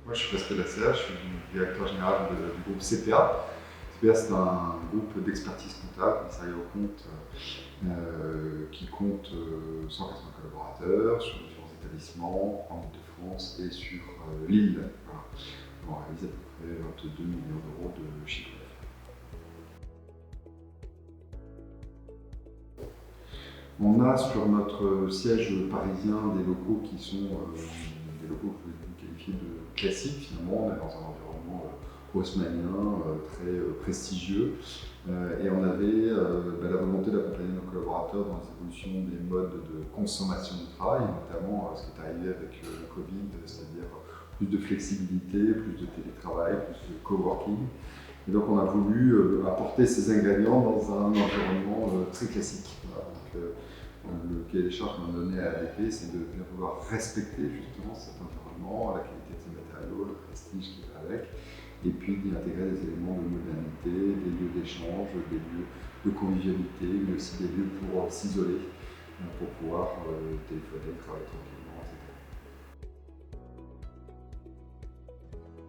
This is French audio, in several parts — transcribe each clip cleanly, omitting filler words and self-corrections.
Moi, je suis respect de la CA, je suis directeur général du groupe CPA. CPA, c'est un groupe d'expertise comptable, des services au compte, qui compte 180 collaborateurs sur différents établissements en Ile-de-France et sur l'île. Voilà. On réalise à peu près 22 millions d'euros de chiffre d'affaires. On a sur notre siège parisien des locaux qui sont des locaux que vous qualifiez de classiques finalement. On est dans un environnement haussmannien, très prestigieux. Et on avait la volonté d'accompagner nos collaborateurs dans l'évolution des modes de consommation du travail, notamment ce qui est arrivé avec le Covid, c'est-à-dire plus de flexibilité, plus de télétravail, plus de coworking. Et donc on a voulu apporter ces ingrédients dans un environnement très classique. Voilà. Donc, le cahier des charges qu'on a donné à ADP, c'est de bien vouloir respecter justement cet environnement, la qualité de ses matériaux, le prestige qui va avec, et puis d'y intégrer des éléments de modernité, des lieux d'échange, des lieux de convivialité, mais aussi des lieux pour s'isoler, pour pouvoir téléphoner, travailler tranquillement, etc.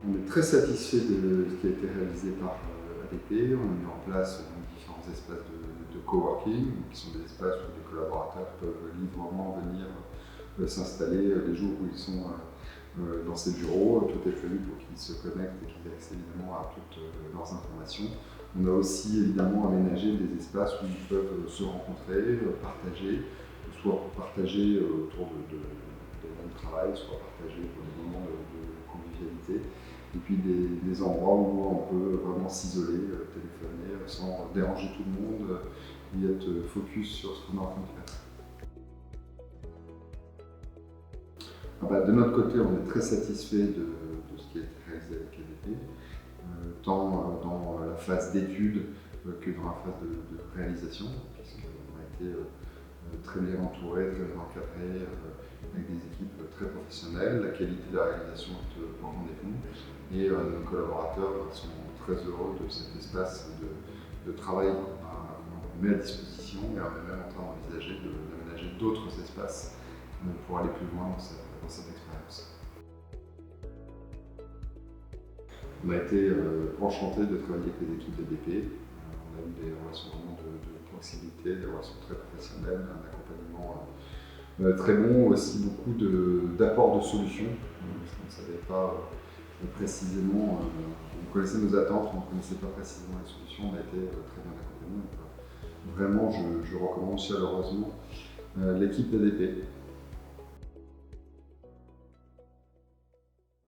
On est très satisfait de ce qui a été réalisé par ADP. On a mis en place différents espaces de coworking, qui sont des espaces où les collaborateurs peuvent librement venir s'installer les jours où ils sont dans ces bureaux. Tout est prévu pour qu'ils se connectent et qu'ils aient accès évidemment à toutes leurs informations. On a aussi évidemment aménagé des espaces où ils peuvent se rencontrer, partager, soit partager autour de moments de travail, soit partager pour des moments de convivialité. Et puis des endroits où on peut vraiment s'isoler, téléphoner, sans déranger tout le monde, et être focus sur ce qu'on est en train de faire. De notre côté, on est très satisfait de ce qui a été réalisé avec ADP, tant dans la phase d'étude que dans la phase de réalisation, puisqu'on a été très bien entouré, très bien encadré, avec des équipes très professionnelles. La qualité de la réalisation est au rendez-vous et nos collaborateurs sont très heureux de cet espace de travail qu'on met à disposition, et on est même en train d'envisager d'aménager d'autres espaces pour aller plus loin dans cette expérience. On a été enchantés de travailler avec les équipes d'ADP. On a eu des relations vraiment de proximité, des relations très professionnelles, un accompagnement très bon, aussi beaucoup d'apports de solutions. Parce qu'on ne savait pas précisément, on connaissait nos attentes, mais on ne connaissait pas précisément les solutions. On a été très bien accompagnés. Vraiment, je recommande chaleureusement l'équipe d'ADP.